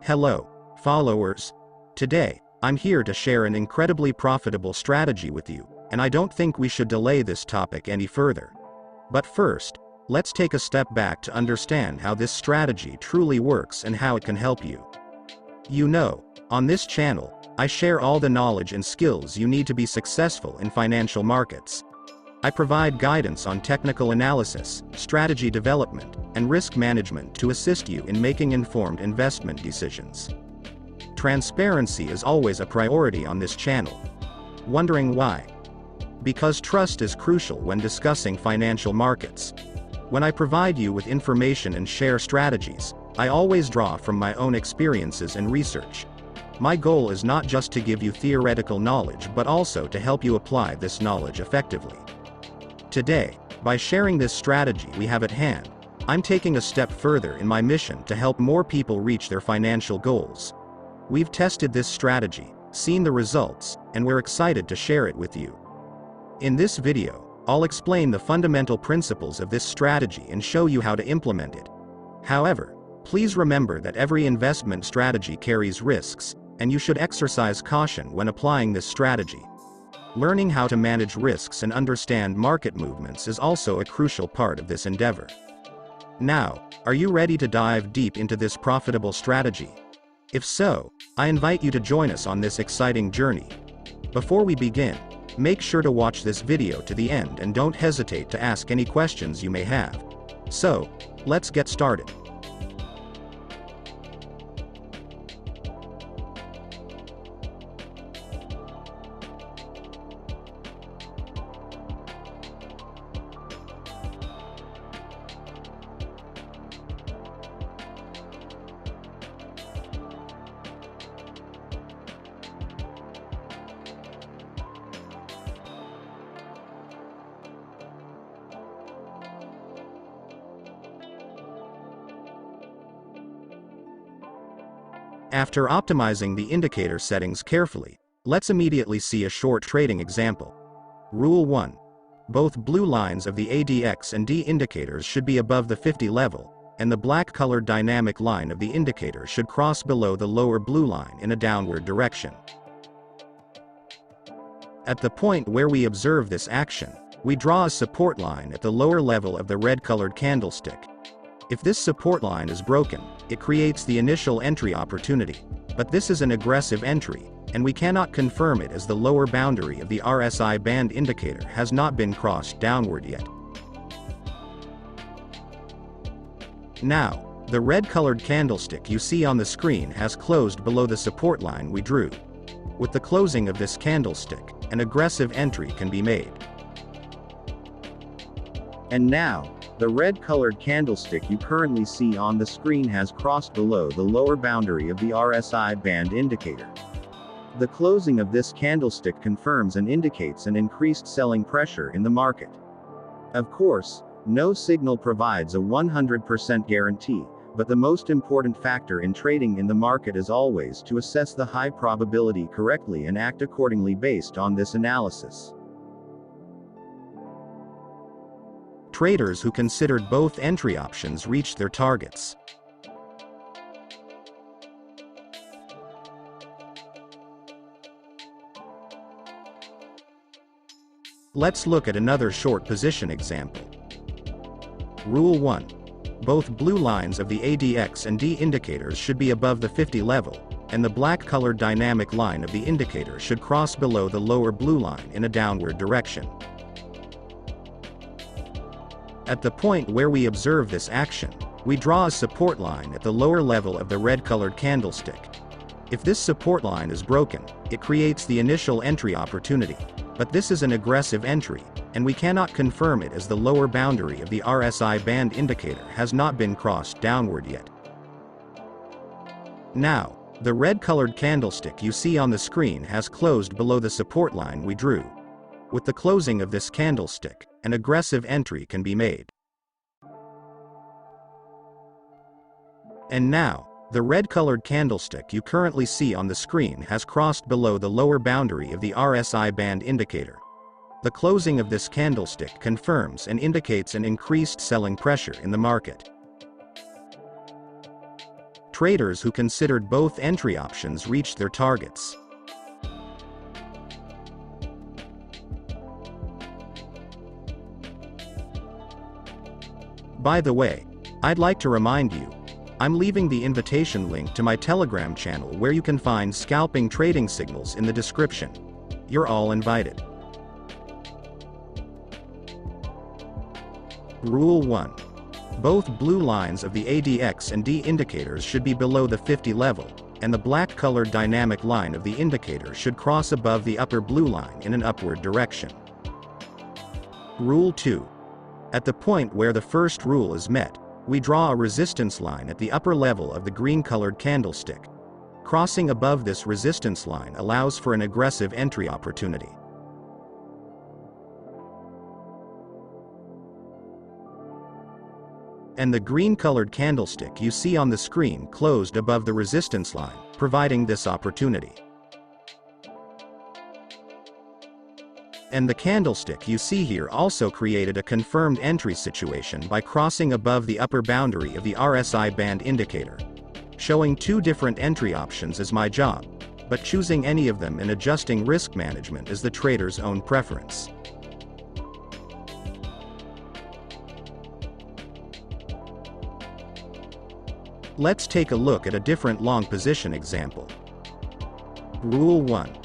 Hello, followers. Today, I'm here to share an incredibly profitable strategy with you, and I don't think we should delay this topic any further. But first, let's take a step back to understand how this strategy truly works and how it can help you. You know, on this channel, I share all the knowledge and skills you need to be successful in financial markets. I provide guidance on technical analysis, strategy development, and risk management to assist you in making informed investment decisions. Transparency is always a priority on this channel. Wondering why? Because trust is crucial when discussing financial markets. When I provide you with information and share strategies, I always draw from my own experiences and research. My goal is not just to give you theoretical knowledge but also to help you apply this knowledge effectively. Today, by sharing this strategy we have at hand, I'm taking a step further in my mission to help more people reach their financial goals. We've tested this strategy, seen the results, and we're excited to share it with you. In this video, I'll explain the fundamental principles of this strategy and show you how to implement it. However, please remember that every investment strategy carries risks, and you should exercise caution when applying this strategy. Learning how to manage risks and understand market movements is also a crucial part of this endeavor. Now, are you ready to dive deep into this profitable strategy? If so, I invite you to join us on this exciting journey. Before we begin, make sure to watch this video to the end and don't hesitate to ask any questions you may have. So, let's get started. After optimizing the indicator settings carefully, let's immediately see a short trading example. Rule 1. Both blue lines of the ADX and D indicators should be above the 50 level, and the black-colored dynamic line of the indicator should cross below the lower blue line in a downward direction. At the point where we observe this action, we draw a support line at the lower level of the red-colored candlestick. If this support line is broken, it creates the initial entry opportunity, but this is an aggressive entry, and we cannot confirm it as the lower boundary of the RSI band indicator has not been crossed downward yet. Now, the red-colored candlestick you see on the screen has closed below the support line we drew. With the closing of this candlestick, an aggressive entry can be made. And now, the red-colored candlestick you currently see on the screen has crossed below the lower boundary of the RSI band indicator. The closing of this candlestick confirms and indicates an increased selling pressure in the market. Of course, no signal provides a 100% guarantee, but the most important factor in trading in the market is always to assess the high probability correctly and act accordingly based on this analysis. Traders who considered both entry options reached their targets. Let's look at another short position example. Rule 1. Both blue lines of the ADX and D indicators should be above the 50 level, and the black-colored dynamic line of the indicator should cross below the lower blue line in a downward direction. At the point where we observe this action, we draw a support line at the lower level of the red-colored candlestick. If this support line is broken, it creates the initial entry opportunity, but this is an aggressive entry, and we cannot confirm it as the lower boundary of the RSI band indicator has not been crossed downward yet. Now, the red-colored candlestick you see on the screen has closed below the support line we drew. With the closing of this candlestick, an aggressive entry can be made. And now, the red-colored candlestick you currently see on the screen has crossed below the lower boundary of the RSI band indicator. The closing of this candlestick confirms and indicates an increased selling pressure in the market. traders who considered both entry options reached their targets. By the way, I'd like to remind you, I'm leaving the invitation link to my Telegram channel where you can find scalping trading signals in the description. You're all invited. Rule 1. Both blue lines of the ADX and D indicators should be below the 50 level, and the black-colored dynamic line of the indicator should cross above the upper blue line in an upward direction. Rule 2. At the point where the first rule is met, we draw a resistance line at the upper level of the green-colored candlestick. Crossing above this resistance line allows for an aggressive entry opportunity. And the green-colored candlestick you see on the screen closed above the resistance line, providing this opportunity. And the candlestick you see here also created a confirmed entry situation by crossing above the upper boundary of the RSI band indicator. Showing two different entry options is my job, but choosing any of them and adjusting risk management is the trader's own preference. Let's take a look at a different long position example. Rule 1.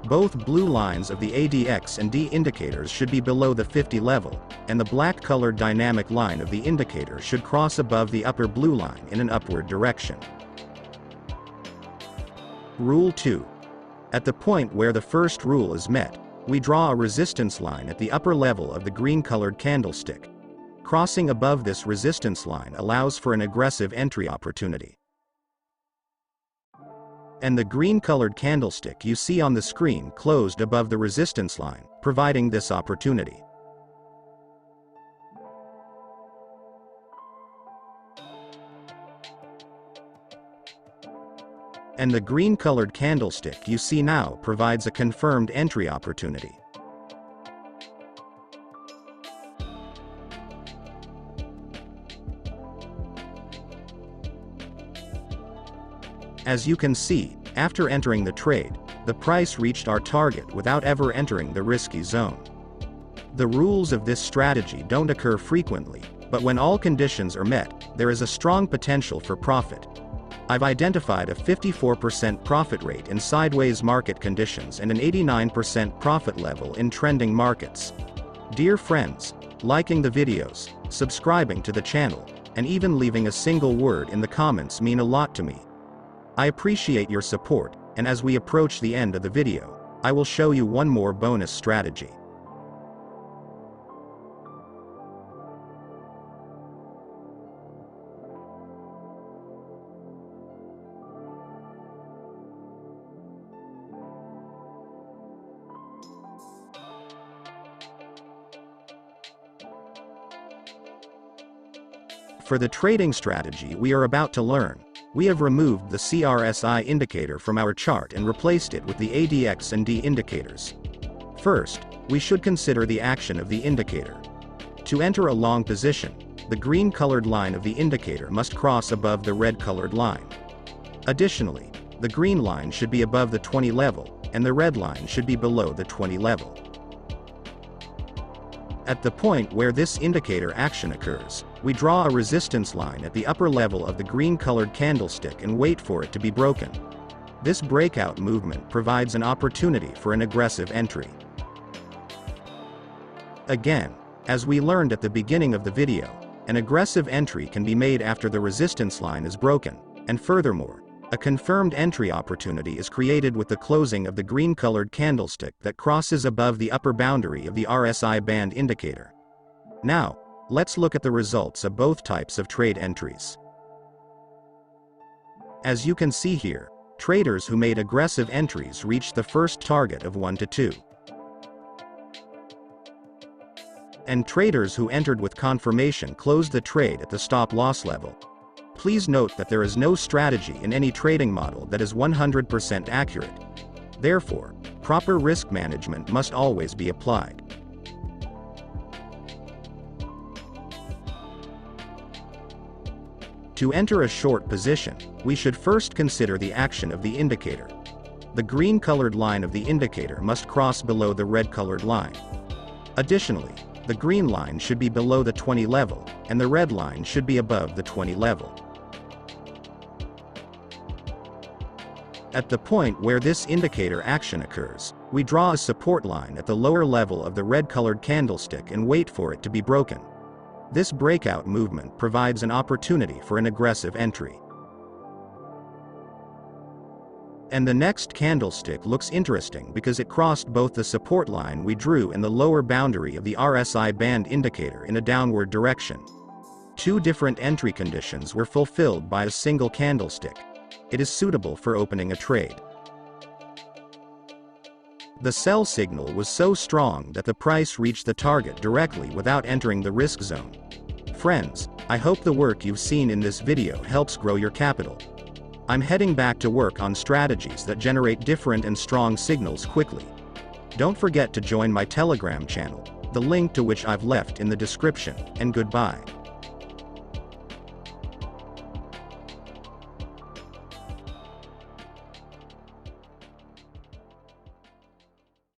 Both blue lines of the ADX and D indicators should be below the 50 level, and the black-colored dynamic line of the indicator should cross above the upper blue line in an upward direction. Rule 2. At the point where the first rule is met, we draw a resistance line at the upper level of the green-colored candlestick. Crossing above this resistance line allows for an aggressive entry opportunity. And the green-colored candlestick you see on the screen closed above the resistance line, providing this opportunity. And the green-colored candlestick you see now provides a confirmed entry opportunity. As you can see, after entering the trade, the price reached our target without ever entering the risky zone. The rules of this strategy don't occur frequently, but when all conditions are met, there is a strong potential for profit. I've identified a 54% profit rate in sideways market conditions and an 89% profit level in trending markets. Dear friends, liking the videos, subscribing to the channel, and even leaving a single word in the comments mean a lot to me. I appreciate your support, and as we approach the end of the video, I will show you one more bonus strategy. For the trading strategy we are about to learn, we have removed the RSI indicator from our chart and replaced it with the ADX and D indicators. First, we should consider the action of the indicator. To enter a long position, the green-colored line of the indicator must cross above the red-colored line. Additionally, the green line should be above the 20 level, and the red line should be below the 20 level. At the point where this indicator action occurs, we draw a resistance line at the upper level of the green-colored candlestick and wait for it to be broken. This breakout movement provides an opportunity for an aggressive entry. Again, as we learned at the beginning of the video, an aggressive entry can be made after the resistance line is broken, and furthermore, a confirmed entry opportunity is created with the closing of the green-colored candlestick that crosses above the upper boundary of the RSI band indicator. Now, let's look at the results of both types of trade entries. As you can see here, traders who made aggressive entries reached the first target of 1 to 2. And traders who entered with confirmation closed the trade at the stop-loss level. Please note that there is no strategy in any trading model that is 100% accurate. Therefore, proper risk management must always be applied. To enter a short position, we should first consider the action of the indicator. The green-colored line of the indicator must cross below the red-colored line. Additionally, the green line should be below the 20 level, and the red line should be above the 20 level. At the point where this indicator action occurs, we draw a support line at the lower level of the red-colored candlestick and wait for it to be broken. This breakout movement provides an opportunity for an aggressive entry. And the next candlestick looks interesting because it crossed both the support line we drew and the lower boundary of the RSI band indicator in a downward direction. Two different entry conditions were fulfilled by a single candlestick. It is suitable for opening a trade. The sell signal was so strong that the price reached the target directly without entering the risk zone. Friends, I hope the work you've seen in this video helps grow your capital. I'm heading back to work on strategies that generate different and strong signals quickly. Don't forget to join my Telegram channel, the link to which I've left in the description, and goodbye.